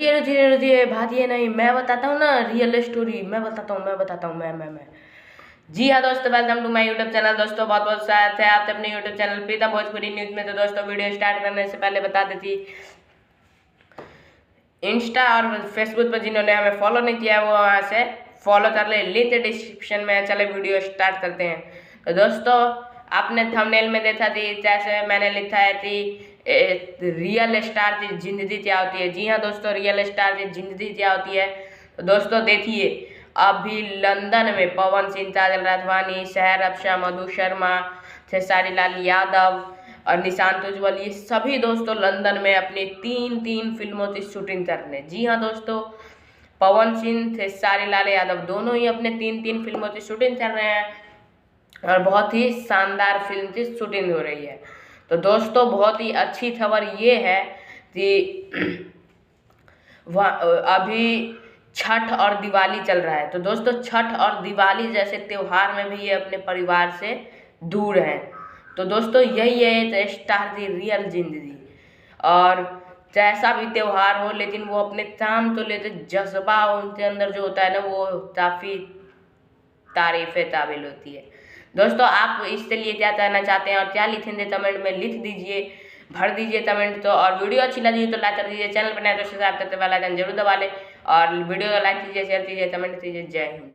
धीरे रुधिए भागिए नहीं, मैं बताता हूँ ना रियल स्टोरी, मैं बताता हूँ मैं। जी हाँ दोस्तों, welcome to my YouTube channel. दोस्तों बहुत बहुत स्वागत है आपके अपने YouTube channel Pritam Bhojpuri news में। तो दोस्तों वीडियो स्टार्ट करने से पहले बता देती, इंस्टा और फेसबुक पर जिन्होंने हमें फॉलो नहीं किया है वो वहाँ से फॉलो कर ले, लिंक डिस्क्रिप्शन में। चले वीडियो स्टार्ट करते हैं। तो दोस्तों आपने थंबनेल में देखा थी, जैसे मैंने लिखा है थी रियल स्टार की जिंदगी क्या होती है। जी हाँ दोस्तों, रियल स्टार की जिंदगी क्या होती है। तो दोस्तों देखिए, अभी लंदन में पवन सिंह, काजल राघवानी, शहर अफशा, मधु शर्मा, खेसारी लाल यादव और निशांत उज्ज्वल, ये सभी दोस्तों लंदन में अपनी तीन फिल्मों की शूटिंग कर रहे हैं। जी हाँ दोस्तों, पवन सिंह, खेसारी लाल यादव दोनों ही अपने तीन फिल्मों की शूटिंग कर रहे हैं और बहुत ही शानदार फिल्म की शूटिंग हो रही है। तो दोस्तों बहुत ही अच्छी खबर ये है कि अभी छठ और दिवाली चल रहा है। तो दोस्तों छठ और दिवाली जैसे त्योहार में भी ये अपने परिवार से दूर हैं। तो दोस्तों यही है एक स्टार की रियल जिंदगी। और जैसा भी त्योहार हो, लेकिन वो अपने काम तो लेते, जज्बा उनके अंदर जो होता है ना, वो काफ़ी तारीफ़ काबिल होती है। दोस्तों आप इसके लिए क्या कहना चाहते हैं और क्या लिखेंगे कमेंट में लिख दीजिए, भर दीजिए कमेंट। तो और वीडियो अच्छी लगी तो लाइक कर दीजिए, चैनल पर नए तो सब्सक्राइब करते बेल आइकन जरूर दबा लें और वीडियो को लाइक कीजिए, शेयर कीजिए, कमेंट कीजिए। जय हिंद।